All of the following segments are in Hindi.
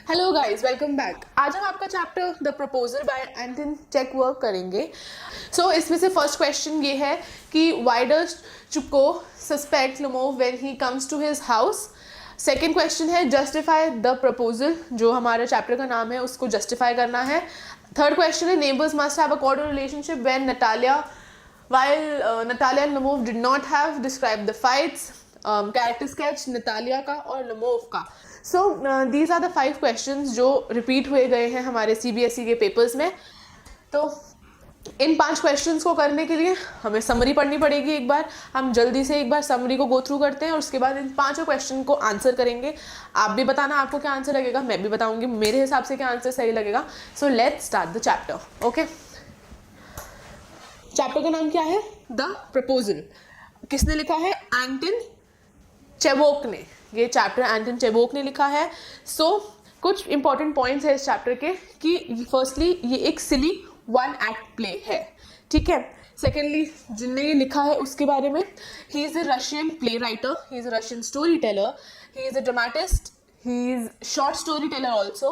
Hello guys, welcome back. आज हम आपका chapter the proposal by Anton Chekhov करेंगे। इसमें से फर्स्ट क्वेश्चन ये है कि why does Chubukov suspect Lomov when he comes to his house. Second question है जस्टिफाई द प्रपोजल, जो हमारे चैप्टर का नाम है उसको जस्टिफाई करना है। थर्ड क्वेश्चन है neighbours must have a cordial relationship when Natalia while Natalia and Lemov did not have described the fights. Character sketch Natalia का और लमोव का। These are the 5 questions जो रिपीट हुए गए हैं हमारे CBSE के पेपर्स में। तो इन 5 क्वेश्चंस को करने के लिए हमें समरी पढ़नी पड़ेगी। एक बार हम जल्दी से एक बार समरी को गो थ्रू करते हैं और उसके बाद इन 5 क्वेश्चन को आंसर करेंगे। आप भी बताना आपको क्या आंसर लगेगा, मैं भी बताऊंगी मेरे हिसाब से क्या आंसर सही लगेगा। So let's start the chapter. Okay, chapter का नाम क्या है? The proposal. किसने लिखा है? एंटन चेखवोक ने। ये चैप्टर एंटन चेखवोक ने लिखा है। कुछ इंपॉर्टेंट पॉइंट्स है इस चैप्टर के कि फर्स्टली ये एक सिली 1 एक्ट प्ले है, ठीक है। सेकेंडली जिनने ये लिखा है उसके बारे में, he is a Russian play writer, he is a Russian story teller, he is a dramatist, he is short storyteller also,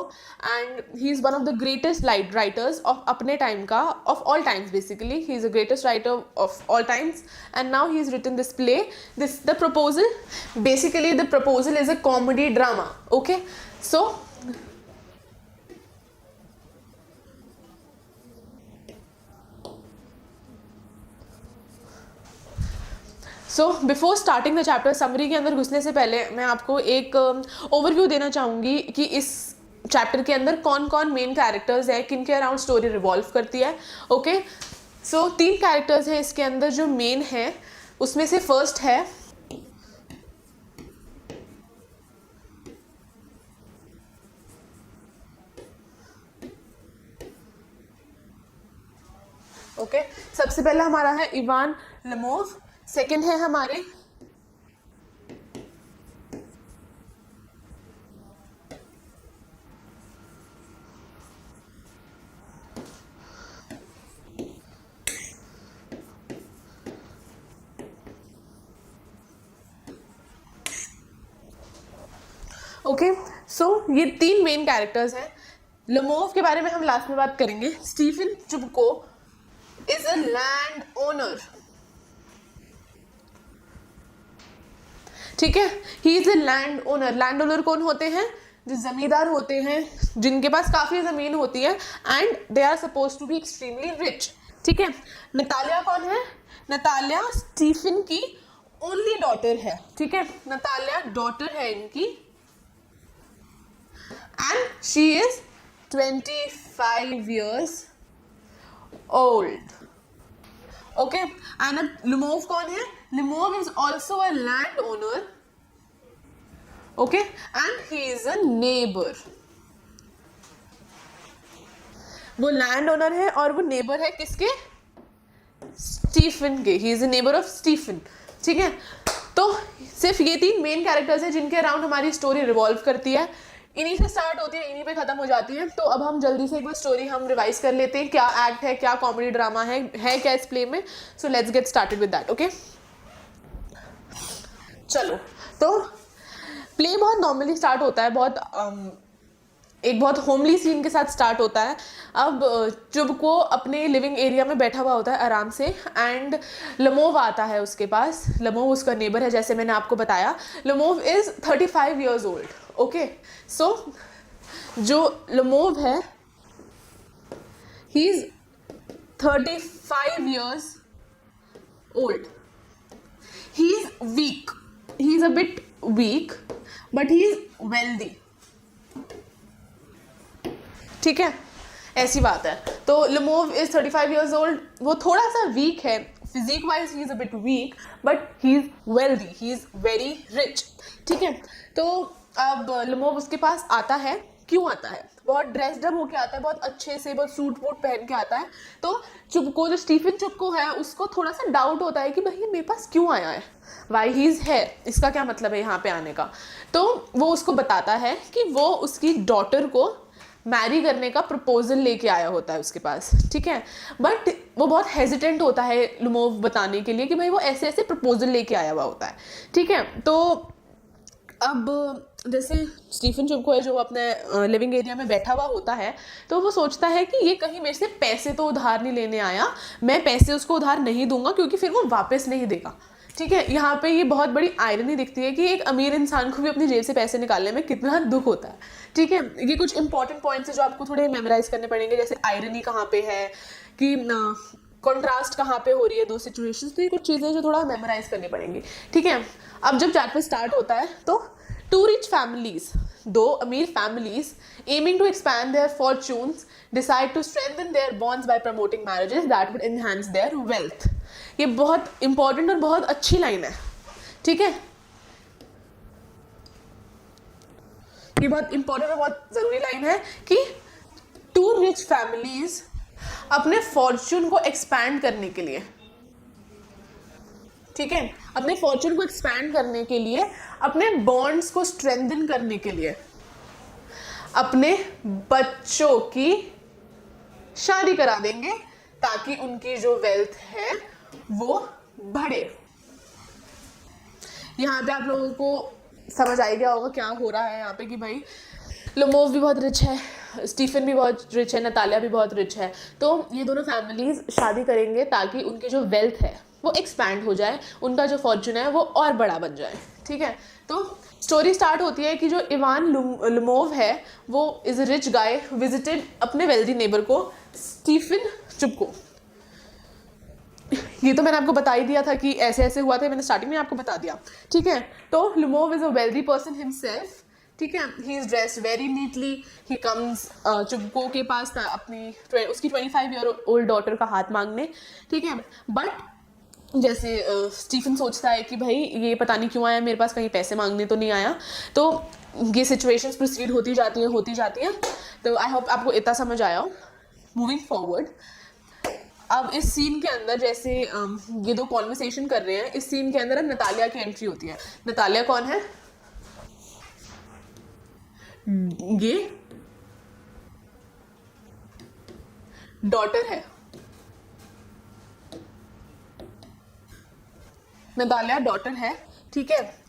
and he is one of the greatest writers of अपने time का, of all times basically. He is the greatest writer of all times, and now he has written this play, the proposal. Basically the proposal is a comedy drama. Okay, before starting the chapter, summary के अंदर घुसने से पहले मैं आपको एक ओवरव्यू देना चाहूँगी कि इस चैप्टर के अंदर कौन कौन मेन कैरेक्टर्स है, किन के अराउंड स्टोरी रिवॉल्व करती है। ओके, 3 कैरेक्टर्स हैं इसके अंदर जो मेन है। उसमें से फर्स्ट है सबसे पहला हमारा है इवान लमोव। सेकेंड है हमारे ये 3 मेन कैरेक्टर्स हैं। लमोव के बारे में हम लास्ट में बात करेंगे। Stephen Chubukov is a land owner, ठीक है। He is a land owner. Land owner कौन होते हैं? जो जमींदार होते हैं, जिनके पास काफी जमीन होती है, and they are suppose to be extremely rich, ठीक है। नतालिया कौन है? नतालिया स्टीफन की ओनली डॉटर है, ठीक है। नतालिया डॉटर है इनकी, and she is 25 years old. Okay, and Lemov कौन है? Lemov is also a landowner, okay, and he is a neighbor. वो लैंड ओनर है और वो नेबर है किसके? स्टीफन के। He is a neighbour of Stephen, ठीक है। तो सिर्फ ये 3 मेन कैरेक्टर्स हैं जिनके अराउंड हमारी स्टोरी रिवॉल्व करती है। इन्हीं से स्टार्ट होती है, इन्हीं पे खत्म हो जाती है। तो अब हम जल्दी से एक बार स्टोरी हम रिवाइज कर लेते हैं, क्या एक्ट है, क्या कॉमेडी ड्रामा है क्या इस प्ले में। So let's get started with that. Okay, चलो। तो प्ले बहुत नॉर्मली स्टार्ट होता है, एक बहुत होमली सीन के साथ स्टार्ट होता है। अब चुप्को अपने लिविंग एरिया में बैठा हुआ होता है आराम से, एंड लमोव आता है उसके पास। लमोव उसका नेबर है, जैसे मैंने आपको बताया। लमोव इज 35 years old. ओके, जो लमोव है, he is 35 years old. He is weak. He is a bit weak, but he is wealthy. ठीक है, ऐसी बात है। तो लमोव इज 35 years old. वो थोड़ा सा वीक है, physique wise he is a bit weak, but he is wealthy, he is very rich, ठीक है। तो अब लमोव उसके पास आता है। क्यों आता है? बहुत ड्रेस्ड अप होके आता है, बहुत अच्छे से, बहुत सूट वूट पहन के आता है। तो चुप्को, जो स्टीफन चुप्को है, उसको थोड़ा सा डाउट होता है कि भाई मेरे पास क्यों आया है, वाई ही इज हेयर, इसका क्या मतलब है यहाँ पे आने का। तो वो उसको बताता है कि वो उसकी डॉटर को मैरी करने का प्रपोजल लेके आया होता है उसके पास, ठीक है। बट वो बहुत हेजिटेंट होता है लमोव बताने के लिए कि भाई वो ऐसे ऐसे प्रपोजल लेके आया हुआ होता है, ठीक है। तो अब जैसे स्टीफन चुपको है जो अपने लिविंग एरिया में बैठा हुआ होता है, तो वो सोचता है कि ये कहीं मेरे से पैसे तो उधार नहीं लेने आया, मैं पैसे उसको उधार नहीं दूंगा क्योंकि फिर वो वापस नहीं देगा। ठीक है, यहाँ पे ये बहुत बड़ी आयरनी दिखती है कि एक अमीर इंसान को भी अपनी जेब से पैसे निकालने में कितना दुख होता है। ठीक है, ये कुछ इंपॉर्टेंट पॉइंट्स है जो आपको थोड़े मेमोराइज करने पड़ेंगे, जैसे आयरनी कहाँ पे है, कि कॉन्ट्रास्ट कहाँ पे हो रही है दो सिचुएशंस। तो ये कुछ चीज़ें जो थोड़ा मेमोराइज करनी पड़ेंगी। ठीक है, अब जब चैप्टर स्टार्ट होता है तो टू रिच फैमिलीज, दो अमीर families aiming to expand their fortunes decide to strengthen their bonds by promoting marriages that would enhance their wealth। ये बहुत इंपॉर्टेंट और बहुत अच्छी लाइन है। ठीक है, ये बहुत इंपॉर्टेंट और बहुत जरूरी लाइन है कि टू रिच फैमिलीज अपने फॉर्च्यून को एक्सपैंड करने के लिए, ठीक है, अपने फॉर्च्यून को एक्सपैंड करने के लिए, अपने बॉन्ड्स को स्ट्रेंथन करने के लिए अपने बच्चों की शादी करा देंगे ताकि उनकी जो वेल्थ है वो बढ़े। यहाँ पे आप लोगों को समझ आ गया होगा क्या हो रहा है यहाँ पे, कि भाई लुमोव भी बहुत रिच है, स्टीफन भी बहुत रिच है, नतालिया भी बहुत रिच है, तो ये दोनों फैमिलीज शादी करेंगे ताकि उनकी जो वेल्थ है वो एक्सपैंड हो जाए, उनका जो फॉर्चून है वो और बड़ा बन जाए। ठीक है, तो स्टोरी स्टार्ट होती है कि जो इवान लुमोव है वो is a rich guy visited अपने वेल्दी नेबर को स्टीफन चुपको। ये तो मैंने आपको बता ही दिया था कि ऐसे ऐसे हुआ था, मैंने स्टार्टिंग में आपको बता दिया। ठीक है, तो Lomov is a wealthy person himself. ठीक है, he is dressed very neatly, he comes Chubukov के पास था अपनी उसकी 25-year-old डॉटर का हाथ मांगने। ठीक है, बट जैसे स्टीफन सोचता है कि भाई ये पता नहीं क्यों आया मेरे पास, कहीं पैसे मांगने तो नहीं आया। तो ये सिचुएशंस प्रोसीड होती जाती हैं। तो आई होप आपको इतना समझ आया हो। मूविंग फॉरवर्ड, अब इस सीन के अंदर जैसे ये दो कॉन्वर्सेशन कर रहे हैं, इस सीन के अंदर अब नतालिया की एंट्री होती है। नतालिया कौन है? ये डॉटर है, नतालिया डॉटर है। ठीक है,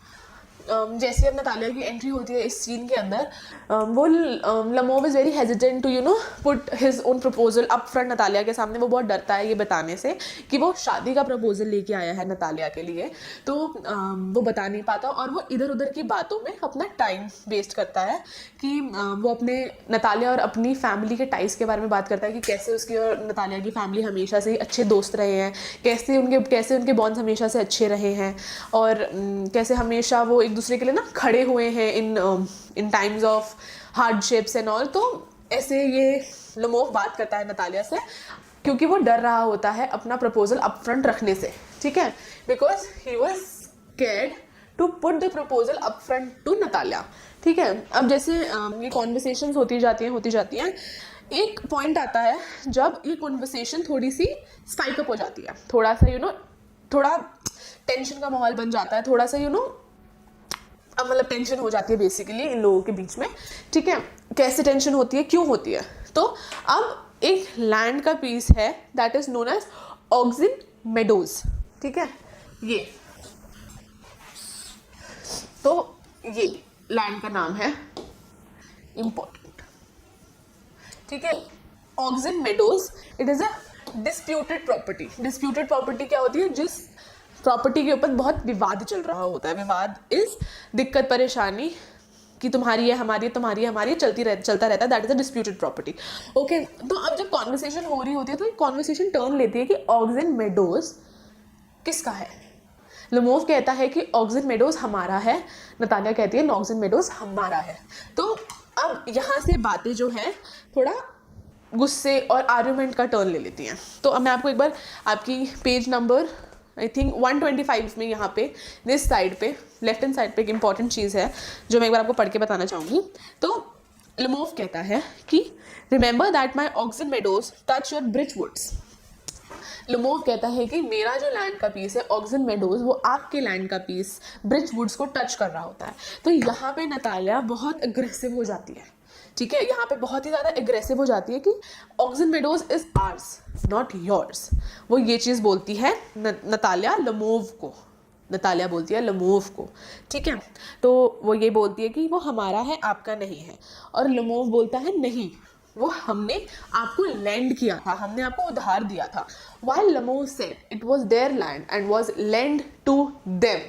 जैसे अब नतालिया की एंट्री होती है इस सीन के अंदर, वो Lomov is very hesitant to put his own proposal up front Natalya के सामने। वो बहुत डरता है ये बताने से कि वो शादी का प्रपोजल लेके आया है नतालिया के लिए, तो वो बता नहीं पाता और वो इधर उधर की बातों में अपना टाइम वेस्ट करता है कि वो अपने नतालिया और अपनी फैमिली के टाइज के बारे में बात करता है कि कैसे उसकी और नतालिया की फैमिली हमेशा से ही अच्छे दोस्त रहे हैं, कैसे उनके बॉन्ड्स हमेशा से अच्छे रहे हैं और कैसे हमेशा वो एक दूसरे के लिए ना खड़े हुए हैं in times of hardships and all. तो ऐसे ये लुमोव बात करता है नतालिया से क्योंकि वो डर रहा होता है अपना प्रपोजल अप फ्रंट रखने से। ठीक है, because he was scared to put the proposal up front to Natalia. ठीक है, अब जैसे ये कॉन्वर्सेशंस होती जाती हैं, एक पॉइंट आता है जब ये कॉन्वर्सेशन थोड़ी सी स्पाइक अप हो जाती है, थोड़ा सा थोड़ा टेंशन का माहौल बन जाता है, थोड़ा सा अब मतलब टेंशन हो जाती है बेसिकली इन लोगों के बीच में। ठीक है, कैसे टेंशन होती है, क्यों होती है? तो अब एक लैंड का पीस है that is known as Oxen Meadows. ठीक है, ये तो ये लैंड का नाम है, इंपॉर्टेंट। ठीक है, auxin meadows, it is a disputed property. Disputed property क्या होती है? जिस प्रॉपर्टी के ऊपर बहुत विवाद चल रहा होता है। विवाद इज दिक्कत परेशानी कि तुम्हारी है हमारी, तुम्हारी है हमारी, चलता रहता है, that is a disputed property. Okay, तो अब जब कॉन्वर्सेशन हो रही होती है तो कॉन्वर्सेशन टर्न लेती है कि ऑक्सिन मेडोज किसका है। लुमोव कहता है कि ऑक्सिन मेडोज हमारा है, नतालिया कहती है ऑक्सिन मेडोज हमारा है। तो अब यहाँ से बातें जो है थोड़ा गुस्से और आर्ग्यूमेंट का टर्न ले लेती हैं। तो अब मैं आपको एक बार आपकी पेज नंबर आई थिंक 125 में यहाँ पे दिस साइड पे लेफ्ट हैंड साइड पे एक इंपॉर्टेंट चीज़ है जो मैं एक बार आपको पढ़ के बताना चाहूँगी। तो लुमोव कहता है कि remember that my oxen meadows touch your birch woods. Lomov कहता है कि मेरा जो लैंड का पीस है ऑक्सिन मेडोज, वो आपके लैंड का पीस ब्रिज वुड्स को टच कर रहा होता है। तो यहाँ पे नतालिया बहुत अग्रेसिव हो जाती है। ठीक है, यहाँ पे बहुत ही ज़्यादा एग्रेसिव हो जाती है कि auxin meadows is hours not yours. वो ये चीज़ बोलती है नतालिया लुमोव को। नतालिया बोलती है लमोव को, ठीक है। तो वो ये बोलती है कि वो हमारा है, आपका नहीं है, और लमोव बोलता है नहीं, वो हमने आपको लैंड किया था, हमने आपको उधार दिया था। While लमोव said it was their land and was lent to them,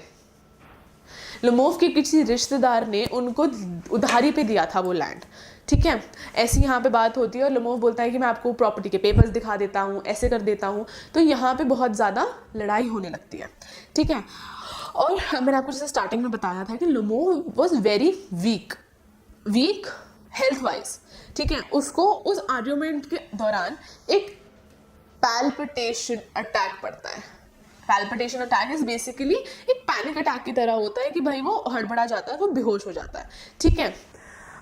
लमोव के किसी रिश्तेदार ने उनको उधारी पे दिया था वो लैंड, ठीक है। ऐसी यहाँ पे बात होती है और लमोव बोलता है कि मैं आपको प्रॉपर्टी के पेपर्स दिखा देता हूँ, ऐसे कर देता हूँ। तो यहाँ पे बहुत ज़्यादा लड़ाई होने लगती है, ठीक है। और मैंने आपको जैसे स्टार्टिंग में बताया था कि लमोव was very weak health wise, ठीक है। उसको उस आर्ग्यूमेंट के दौरान एक पैल्पिटेशन अटैक पड़ता है। पैल्पिटेशन अटैक इज बेसिकली एक पैनिक अटैक की तरह होता है कि भाई वो हड़बड़ा जाता है, वो बेहोश हो जाता है, ठीक है।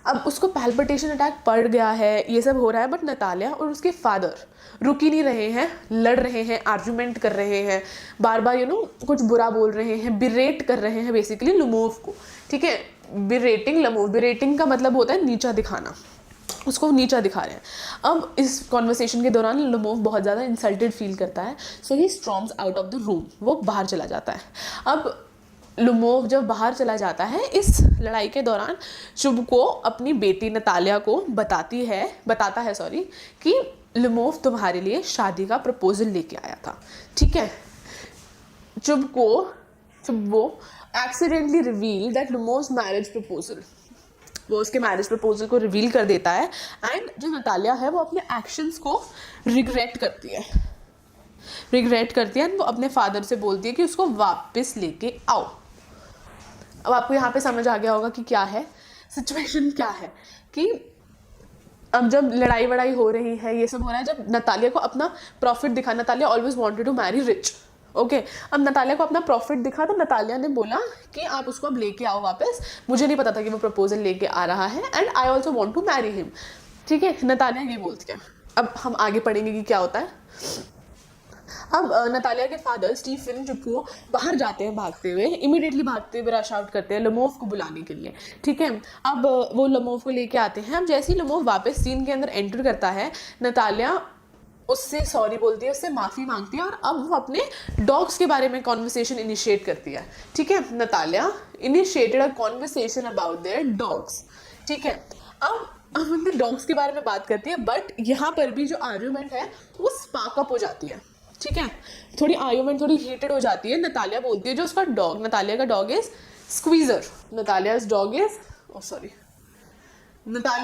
अब उसको पैल्पिटेशन अटैक पड़ गया है, ये सब हो रहा है, बट नतालिया और उसके फादर रुक ही नहीं रहे हैं, लड़ रहे हैं, आर्ग्यूमेंट कर रहे हैं, बार बार कुछ बुरा बोल रहे हैं, बिरेट कर रहे हैं बेसिकली लमोव को, ठीक है। बिरेटिंग लमोव, बिरेटिंग का मतलब होता है नीचा दिखाना, उसको नीचा दिखा रहे हैं। अब इस कॉन्वर्सेशन के दौरान लमोव बहुत ज़्यादा इंसल्टेड फील करता है, so he storms out of the room, वो बाहर चला जाता है। अब लमोव जब बाहर चला जाता है, इस लड़ाई के दौरान शुभ को अपनी बेटी नतालिया को बताता है कि लमोव तुम्हारे लिए शादी का प्रपोजल लेके आया था, ठीक है। शुभ वो accidentally reveal that Lomov's marriage proposal, वो उसके मैरिज प्रपोजल को रिवील कर देता है। एंड जो नतालिया है वो अपने एक्शंस को रिग्रेट करती है एंड वो अपने फादर से बोलती है कि उसको वापस लेके आओ। अब आपको यहाँ पे समझ आ गया होगा कि क्या है सिचुएशन, क्या है कि अब जब लड़ाई वड़ाई हो रही है, ये सब हो रहा है, जब नतालिया को अपना प्रॉफिट दिखा, Natalia always wanted to marry rich, okay. अब नतालिया को अपना प्रॉफिट दिखा, तो नतालिया ने बोला कि आप उसको अब लेके आओ वापस, मुझे नहीं पता था कि वो प्रपोजल लेके आ रहा है, and I also want to marry him, ठीक है। नतालिया ये बोलती है। अब हम आगे पढ़ेंगे कि क्या होता है। अब नतालिया के फादर स्टीफन जो वो बाहर जाते हैं भागते हुए, इमीडिएटली भागते हुए रश आउट करते हैं लमोव को बुलाने के लिए, ठीक है। अब वो लमोव को लेके आते हैं। अब जैसे ही लमोव वापस सीन के अंदर एंटर करता है, नतालिया उससे सॉरी बोलती है, उससे माफ़ी मांगती है, और अब वो अपने डॉग्स के बारे में कॉन्वर्सेशन इनिशिएट करती है, ठीक है। Natalia initiated a conversation about their dogs, ठीक है। अब अपने डॉग्स के बारे में बात करती है, बट यहाँ पर भी जो आर्ग्यूमेंट है वो स्पार्क अप हो जाती है, ठीक है। थोड़ी आर्ग्यूमेंट थोड़ी हीटेड हो जाती है। नतालिया बोलती है जो उसका डॉग, नतालिया का डॉग इज स्क्वीजर, नतालिया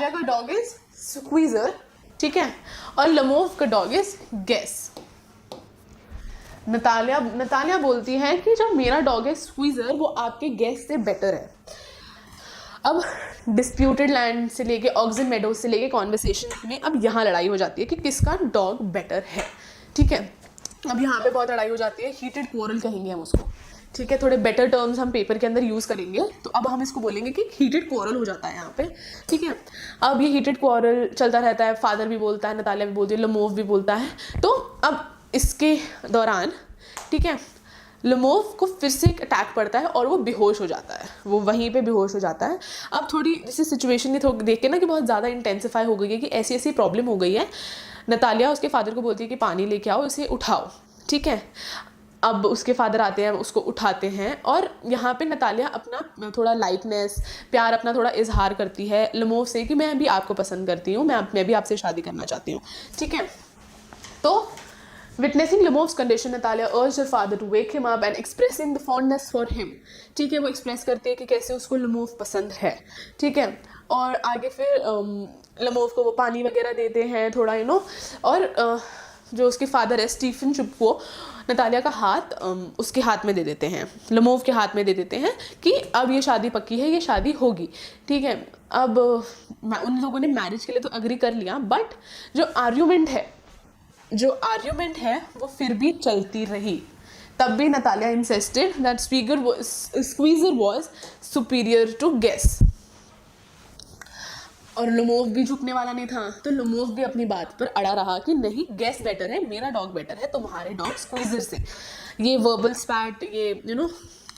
का डॉग इज स्क्वीजर, ठीक है, और लमोव का डॉग इज गेस। नतालिया बोलती है कि जो मेरा डॉग है स्क्वीजर, वो आपके गेस से बेटर है। अब डिस्प्यूटेड लैंड से लेके ऑक्सन मेडोज से लेके कॉन्वर्सेशन में अब यहाँ लड़ाई हो जाती है कि किसका डॉग बेटर है, ठीक है। अब यहाँ पे बहुत लड़ाई हो जाती है, हीटेड क्वारल कहेंगे हम उसको, ठीक है। थोड़े बेटर टर्म्स हम पेपर के अंदर यूज़ करेंगे, तो अब हम इसको बोलेंगे कि हीटेड क्वारल हो जाता है यहाँ पे, ठीक है। अब ये हीटेड क्वारल चलता रहता है, फादर भी बोलता है, नतालिया भी बोलती है, लमोव भी बोलता है। तो अब इसके दौरान, ठीक है, लमोव को फिर से एक अटैक पड़ता है और वो बेहोश हो जाता है, वो वहीं पे बेहोश हो जाता है। अब थोड़ी जैसे सिचुएशन देख के ना कि बहुत ज़्यादा इंटेंसिफाई हो गई है, कि ऐसी ऐसी प्रॉब्लम हो गई है। नतालिया उसके फादर को बोलती है कि पानी लेके आओ, इसे उठाओ, ठीक है। अब उसके फादर आते हैं, उसको उठाते हैं, और यहाँ पे नतालिया अपना थोड़ा लाइटनेस, प्यार अपना थोड़ा इजहार करती है लमोव से कि मैं भी आपको पसंद करती हूँ, मैं भी आपसे शादी करना चाहती हूँ, ठीक है। तो witnessing Lomov's condition, Natalya urged her father to wake him up and expressing the fondness for him, ठीक है। वो एक्सप्रेस करती है कि कैसे उसको लमोव पसंद है, ठीक है। और आगे फिर लमोव को वो पानी वगैरह देते हैं थोड़ा, और जो उसके फादर है स्टीफन चुप को नतालिया का हाथ उसके हाथ में दे देते हैं, लमोव के हाथ में दे देते हैं कि अब ये शादी पक्की है, ये शादी होगी, ठीक है। अब उन लोगों ने मैरिज के लिए तो अग्री कर लिया, बट जो आर्ग्यूमेंट है वो फिर भी चलती रही। तब भी Natalia insisted that Squeezer was superior to Guess, और लमोव भी झुकने वाला नहीं था। तो लमोव भी अपनी बात पर अड़ा रहा कि नहीं, गेस बेटर है, मेरा डॉग बेटर है तुम्हारे डॉग स्क्वीजर से। ये वर्बल स्पैट, ये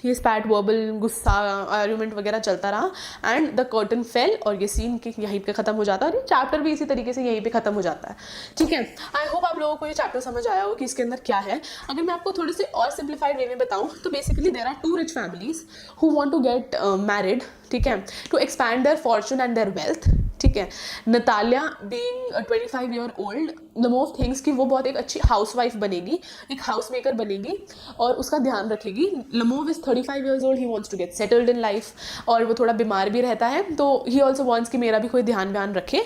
ये स्पैट, वर्बल, गुस्सा, आर्ग्यूमेंट वगैरह चलता रहा एंड द कर्टन फेल, और ये सीन यहीं पे ख़त्म हो जाता है और ये चैप्टर भी इसी तरीके से यहीं पे ख़त्म हो जाता है। ठीक है, आई होप आप लोगों को ये चैप्टर समझ आया हो कि इसके अंदर क्या है। अगर मैं आपको थोड़ी सी और सिंप्लीफाइड वे में बताऊँ तो basically there are 2 rich families who want to get married, ठीक है, to expand their fortune and their wealth. ठीक है, Natalia being 25 year old, Lomov thinks कि वो बहुत एक अच्छी हाउसवाइफ बनेगी, एक हाउस मेकर बनेगी और उसका ध्यान रखेगी। Lomov is 35 years old, he wants to get settled in life, और वो थोड़ा बीमार भी रहता है, तो ही ऑल्सो वांट्स कि मेरा भी कोई ध्यान रखे।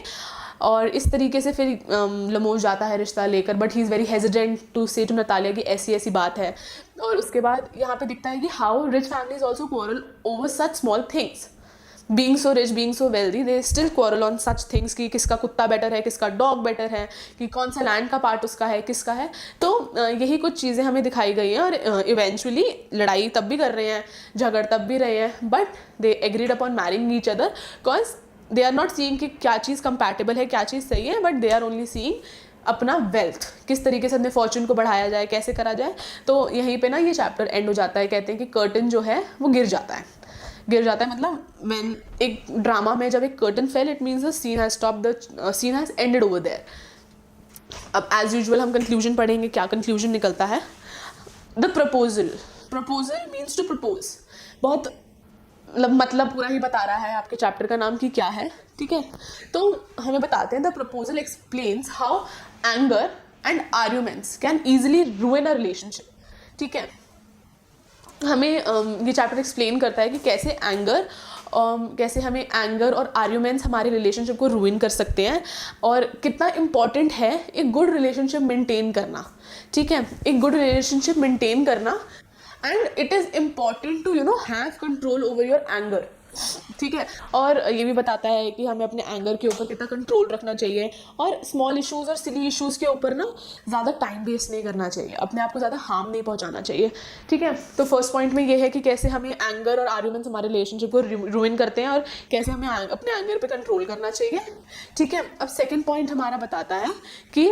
और इस तरीके से फिर लमोव जाता है रिश्ता लेकर, but he is very hesitant to say to Natalia कि ऐसी ऐसी बात है। और उसके बाद यहाँ पे दिखता है कि how rich families also quarrel over such small things. Being so rich, being so wealthy, they still quarrel on such things कि किसका कुत्ता बेटर है, किसका डॉग बेटर है, कि कौन सा लैंड का पार्ट उसका है, किसका है। तो यही कुछ चीज़ें हमें दिखाई गई हैं, और इवेंचुअली लड़ाई तब भी कर रहे हैं, झगड़ तब भी रहे हैं, but they agreed upon marrying each other because they are not seeing कि क्या चीज़ कंपैटिबल है, क्या चीज़ सही है, but they are only seeing अपना वेल्थ, किस तरीके से अपने फॉर्चून को बढ़ाया जाए, कैसे करा जाए। तो यहीं पे ना ये चैप्टर एंड हो जाता है। कहते हैं कि कर्टन जो है वो गिर जाता है मतलब व्हेन एक ड्रामा में जब एक curtain fell, it means the scene has stop, the scene has ended over there. अब एज यूजुअल हम कंक्लूजन पढ़ेंगे, क्या कंक्लूजन निकलता है। The proposal means to propose, बहुत मतलब पूरा ही बता रहा है आपके चैप्टर का नाम कि क्या है। ठीक है, तो हमें बताते हैं the proposal explains how anger and arguments can easily रूइन a relationship. ठीक है, हमें ये चैप्टर एक्सप्लेन करता है कि कैसे हमें एंगर और आर्ग्यूमेंट्स हमारे रिलेशनशिप को रूइन कर सकते हैं, और कितना इम्पॉर्टेंट है एक गुड रिलेशनशिप मेंटेन करना। ठीक है, एक गुड रिलेशनशिप मेंटेन करना, and it is important to have control over your anger. ठीक है, और ये भी बताता है कि हमें अपने एंगर के ऊपर कितना कंट्रोल रखना चाहिए, और स्मॉल इश्यूज़ और सिली इश्यूज़ के ऊपर ना ज़्यादा टाइम वेस्ट नहीं करना चाहिए, अपने आप को ज़्यादा हार्म नहीं पहुंचाना चाहिए। ठीक है, तो फर्स्ट पॉइंट में ये है कि कैसे हमें एंगर और आर्ग्यूमेंट्स हमारे रिलेशनशिप को रूइन करते हैं, और कैसे हमें अपने एंगर पे कंट्रोल करना चाहिए। ठीक है, अब सेकेंड पॉइंट हमारा बताता है कि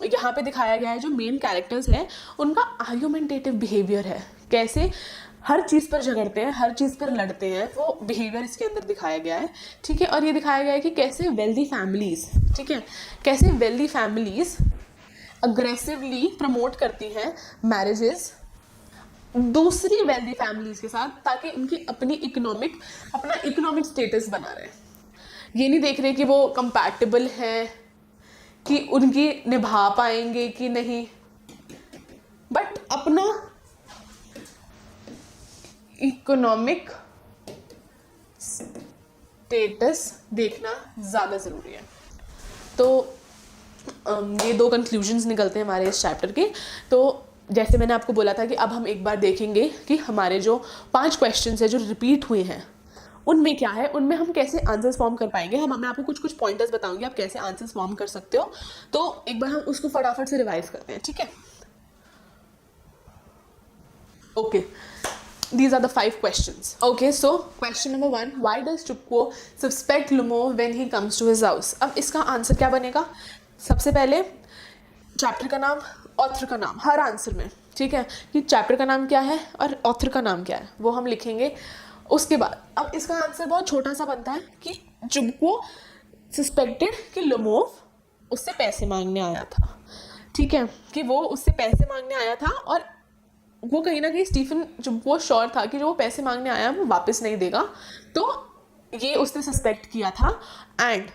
यहाँ पे दिखाया गया है जो मेन कैरेक्टर्स हैं उनका आर्ग्यूमेंटेटिव बिहेवियर है, कैसे हर चीज़ पर झगड़ते हैं, हर चीज़ पर लड़ते हैं, वो बिहेवियर इसके अंदर दिखाया गया है। ठीक है, और ये दिखाया गया है कि कैसे वेल्दी फैमिलीज़, ठीक है, कैसे वेल्दी फैमिलीज़ अग्रेसिवली प्रमोट करती हैं मैरिजेस दूसरी वेल्दी फैमिलीज़ के साथ, ताकि उनकी अपना इकोनॉमिक स्टेटस बना रहे। ये नहीं देख रहे कि वो कंपैटिबल हैं, कि उनकी निभा पाएंगे कि नहीं, बट अपना इकोनॉमिक स्टेटस देखना ज़्यादा ज़रूरी है। तो ये 2 कंक्लूजन्स निकलते हैं हमारे इस चैप्टर के। तो जैसे मैंने आपको बोला था कि अब हम एक बार देखेंगे कि हमारे जो 5 क्वेश्चंस हैं जो रिपीट हुए हैं उनमें क्या है, उनमें हम कैसे आंसर्स फॉर्म कर पाएंगे। मैं आपको कुछ पॉइंटर्स बताऊंगी आप कैसे आंसर्स फॉर्म कर सकते हो। तो एक बार हम उसको फटाफट से रिवाइज करते हैं। ठीक है, okay, these are the 5 questions. Okay, so question number 1, why does Chupko suspect Lumov when he comes to his house? अब इसका आंसर क्या बनेगा? सबसे पहले चैप्टर का नाम, ऑथर का नाम हर आंसर में, ठीक है, कि चैप्टर का नाम क्या है और ऑथर का नाम क्या है वो हम लिखेंगे। उसके बाद अब इसका आंसर बहुत छोटा सा बनता है कि चुपको सस्पेक्टेड कि लुमोव उससे पैसे मांगने आया था। ठीक है, कि वो उससे पैसे मांगने आया था, और वो कहीं ना कहीं स्टीफन जब वो श्योर था कि जो वो पैसे मांगने आया वो वापस नहीं देगा, तो ये उसने सस्पेक्ट किया था। एंड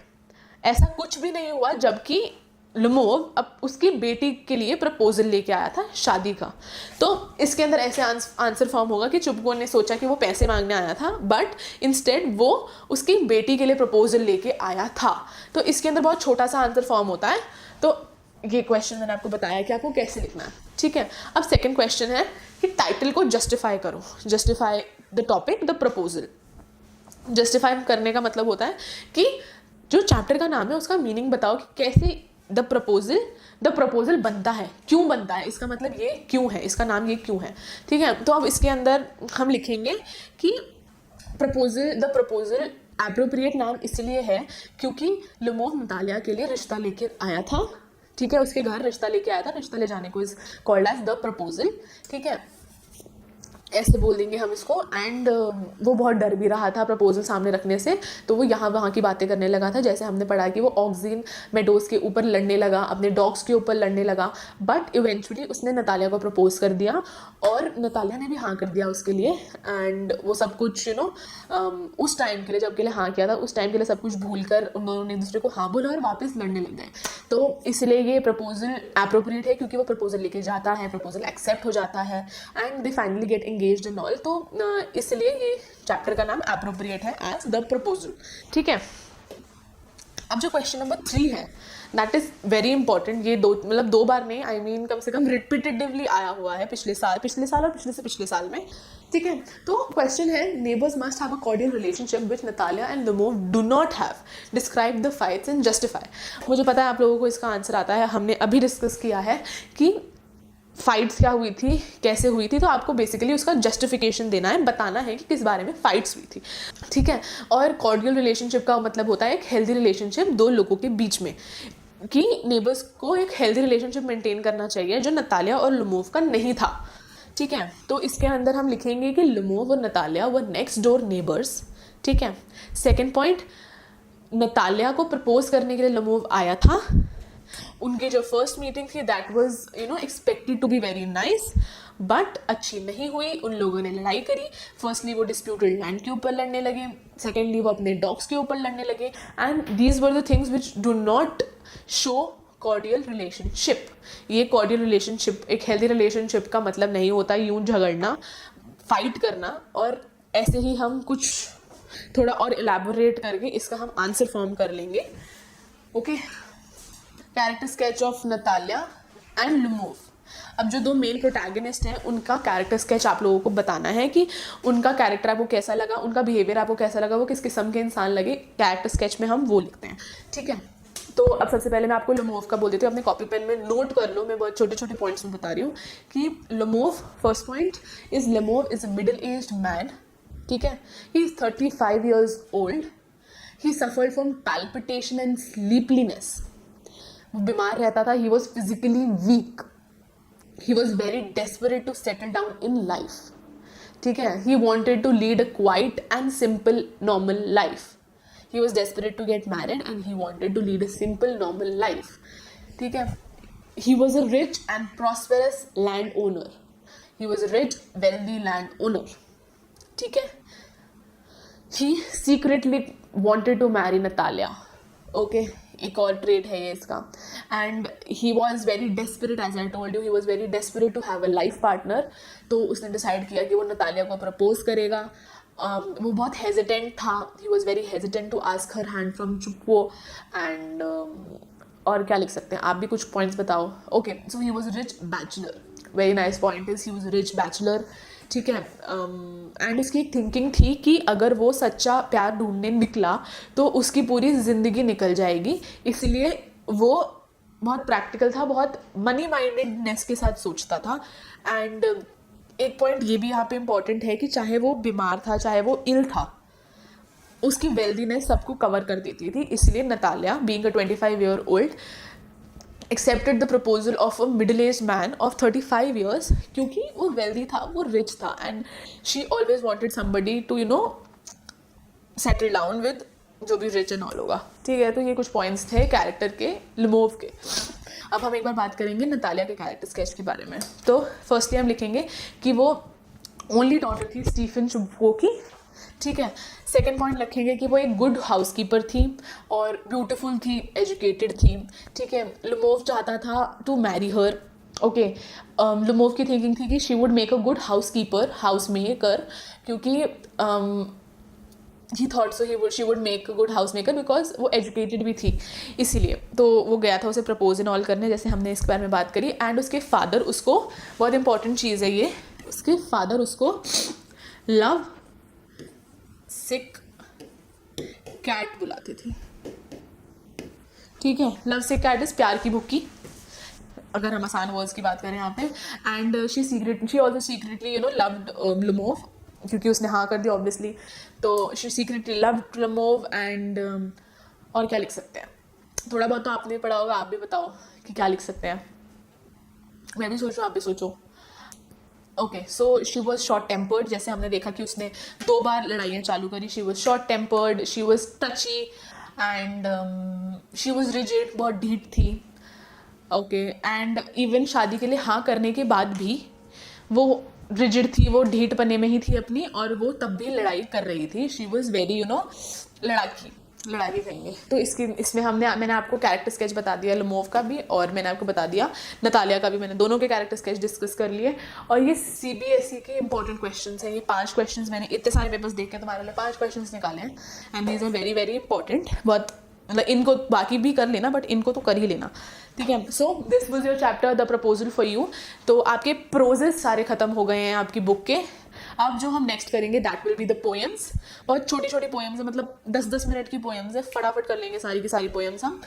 ऐसा कुछ भी नहीं हुआ, जबकि लुमोव अब उसकी बेटी के लिए प्रपोजल लेके आया था शादी का। तो इसके अंदर ऐसे आंसर फॉर्म होगा कि चुपको ने सोचा कि वो पैसे मांगने आया था, बट इंस्टेड वो उसकी बेटी के लिए प्रपोजल लेके आया था। तो इसके अंदर बहुत छोटा सा आंसर फॉर्म होता है। तो ये क्वेश्चन मैंने आपको बताया कि आपको कैसे लिखना है। ठीक है, अब सेकंड क्वेश्चन है कि टाइटल को जस्टिफाई करो। Justify the topic, the proposal. Justify करने का मतलब होता है कि जो चैप्टर का नाम है उसका मीनिंग बताओ कि कैसे द प्रपोजल बनता है, क्यों बनता है, इसका मतलब ये क्यों है, इसका नाम ये क्यों है। ठीक है, तो अब इसके अंदर हम लिखेंगे कि द प्रपोजल एप्रोप्रिएट नाम इसलिए है क्योंकि लुमोव नतालिया के लिए रिश्ता लेकर आया था। ठीक है, उसके घर रिश्ता लेके आया था, रिश्ता ले जाने को is called as the proposal. ठीक है, ऐसे बोल देंगे हम इसको। एंड वो बहुत डर भी रहा था प्रपोजल सामने रखने से, तो वो यहाँ वहाँ की बातें करने लगा था। जैसे हमने पढ़ा कि वो ऑक्सीन मेडोज के ऊपर लड़ने लगा, अपने डॉग्स के ऊपर लड़ने लगा, बट इवेंचुअली उसने नतालिया को प्रपोज कर दिया और नतालिया ने भी हाँ कर दिया उसके लिए। एंड वो सब कुछ उस टाइम के लिए, जब के लिए हाँ किया था उस टाइम के लिए सब कुछ भूल कर उन दोनों ने एक दूसरे को हाँ बोला और वापस लड़ने लग गए। तो इसलिए ये प्रपोजल एप्रोप्रिएट है, क्योंकि वो प्रपोजल लेके जाता है, प्रपोजल एक्सेप्ट हो जाता है and they finally get engaged and all. तो इसलिए ये चैप्टर का नाम एप्रोप्रिएट है एज द प्रपोजल। ठीक है, अब जो क्वेश्चन नंबर 3 है दैट इज वेरी इंपॉर्टेंट। ये दो बार नहीं, आई मीन कम से कम रिपीटेटिवली आया हुआ है पिछले साल और पिछले साल में। ठीक है, तो क्वेश्चन है neighbours must have a cordial relationship which Natalya and Lomov do not have, describe the fights and justify. मुझे पता है आप लोगों को इसका आंसर आता है, हमने अभी डिस्कस किया है कि फाइट्स क्या हुई थी, कैसे हुई थी, तो आपको बेसिकली उसका जस्टिफिकेशन देना है, बताना है कि किस बारे में फाइट्स हुई थी। ठीक है, और कॉर्डियल रिलेशनशिप का मतलब होता है एक हेल्दी रिलेशनशिप दो लोगों के बीच में, कि नेबर्स को एक हेल्दी रिलेशनशिप मेंटेन करना चाहिए, जो नतालिया और लुमोव का नहीं था। ठीक है, तो इसके अंदर हम लिखेंगे कि लुमोव और Natalia were next door neighbours. ठीक है, सेकेंड पॉइंट, नतालिया को प्रपोज करने के लिए लुमोव आया था। उनकी जो फर्स्ट मीटिंग थी that was expected to be very nice, but अच्छी नहीं हुई। उन लोगों ने लड़ाई करी। फर्स्टली वो डिस्प्यूटेड लैंड के ऊपर लड़ने लगे, सेकेंडली वो अपने डॉग्स के ऊपर लड़ने लगे, and these were the things which do not show cordial relationship. ये कॉर्डियल रिलेशनशिप, एक हेल्दी रिलेशनशिप का मतलब नहीं होता यूं झगड़ना, फाइट करना। और ऐसे ही हम कुछ थोड़ा और इलेबोरेट करके इसका हम आंसर फॉर्म कर लेंगे। Okay, character sketch of Natalya and Lomov. अब जो दो मेन प्रोटैगनिस्ट हैं उनका कैरेक्टर स्केच आप लोगों को बताना है कि उनका कैरेक्टर आपको कैसा लगा, उनका बिहेवियर आपको कैसा लगा, वो किस किस्म के इंसान लगे। कैरेक्टर स्केच में हम वो लिखते हैं। ठीक है, तो अब सबसे पहले मैं आपको लुमोव का बोल देती हूँ, अपने कॉपी पेन में नोट कर लो, मैं बहुत छोटे छोटे पॉइंट्स में बता रही हूँ कि Lomov, first point is Lomov is a middle aged man. ठीक है, he is 35 years old, he suffered from palpitation and sleeplessness. वो बीमार रहता था, he was physically weak, he was very desperate to settle down in life. ठीक है, he wanted to lead a quiet and simple normal life. He was desperate to get married and he wanted to lead a simple normal life. ठीक है, he was a rich and prosperous landowner. He was a rich wealthy landowner. ठीक है, he secretly wanted to marry Natalia. Okay, एक और ट्रेड है ये इसका। And he was very desperate, as I told you, he was very desperate to have a life partner. तो उसने डिसाइड किया कि वो नतालिया को प्रपोज करेगा। वो बहुत हेजिटेंट था, he was very hesitant to ask her hand from Chubukov. And और क्या लिख सकते हैं, आप भी कुछ पॉइंट्स बताओ। Okay, so he was rich bachelor, very nice point is he was rich bachelor. ठीक है, एंड इसकी एक थिंकिंग थी कि अगर वो सच्चा प्यार ढूंढने निकला तो उसकी पूरी ज़िंदगी निकल जाएगी, इसलिए वो बहुत प्रैक्टिकल था, बहुत मनी माइंडेडनेस के साथ सोचता था। एंड एक पॉइंट ये भी यहाँ पे इम्पॉर्टेंट है कि चाहे वो बीमार था, चाहे वो इल था, उसकी वेल्दीनेस सबको कवर कर देती थी। इसलिए Natalia, being a 25 year old, accepted the proposal of a middle-aged man of 35 years, क्योंकि वो वेल्दी था, वो रिच था, and she always wanted somebody to settle down with जो भी रिच एंड ऑल होगा। ठीक है, तो ये कुछ पॉइंट्स थे कैरेक्टर के, लुमोव के। अब हम एक बार बात करेंगे नतालिया के कैरेक्टर स्केच के बारे में। तो फर्स्टली हम लिखेंगे कि वो ओनली डॉटर थी स्टीफन चुप्पो की। ठीक है, सेकेंड पॉइंट रखेंगे कि वो एक गुड हाउसकीपर थी और ब्यूटीफुल थी, एजुकेटेड थी। ठीक है, लुमोव चाहता था to marry her. Okay, Lomov की थिंकिंग थी कि she would make a good housekeeper, house maker, क्योंकि he thought so she would make a good house maker because वो एजुकेटेड भी थी, इसीलिए। तो वो गया था उसे प्रपोज एंड ऑल करने, जैसे हमने इसके बारे में बात करी। एंड उसके फादर उसको, बहुत इंपॉर्टेंट चीज़ है ये, उसके फादर उसको लव सिक कैट बुलाते थे। ठीक है, लव सिक कैट इज प्यार की भुक्की, अगर हम आसान वर्ड्स की बात करें यहाँ पे। And she also secretly loved Lomov, क्योंकि उसने हाँ कर दिया ऑब्वियसली। तो she secretly loved Lomov. And और क्या लिख सकते हैं, थोड़ा बहुत तो आपने पढ़ा होगा, आप भी बताओ कि क्या लिख सकते हैं। मैं भी सोचूं, आप भी सोचो। Okay, so she was short tempered, जैसे हमने देखा कि उसने 2 बार लड़ाइयाँ चालू करी. She was short tempered, she was टची and she was rigid, बहुत ढीठ थी. ओके, एंड इवन शादी के लिए हाँ करने के बाद भी वो रिजिड थी, वो ढीठपने में ही थी अपनी, और वो तब भी लड़ाई कर रही थी. शी वॉज वेरी लड़ाकी कहेंगे. तो इसमें मैंने आपको कैरेक्टर स्केच बता दिया लुमोव का भी, और मैंने आपको बता दिया नतालिया का भी. मैंने दोनों के कैरेक्टर स्केच डिस्कस कर लिए. और ये CBSE के इंपॉर्टेंट क्वेश्चंस हैं. ये 5 क्वेश्चंस मैंने इतने सारे पेपर्स देख के तुम्हारे लिए 5 क्वेश्चंस निकाले हैं, and these are very very important. बहुत मतलब इनको बाकी भी कर लेना, बट इनको तो कर ही लेना, ठीक है. सो this was your chapter the proposal for you. तो आपके प्रोजेस सारे खत्म हो गए हैं आपकी बुक के. अब जो हम नेक्स्ट करेंगे that will be the poems. बहुत छोटी छोटी पोएम्स है, मतलब 10-10 मिनट की पोएम्स है, फटाफट कर लेंगे सारी की सारी पोएम्स हम.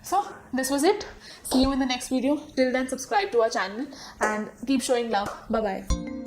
So this was it. See you in the next video. Till then subscribe to our channel and keep showing love. Bye bye.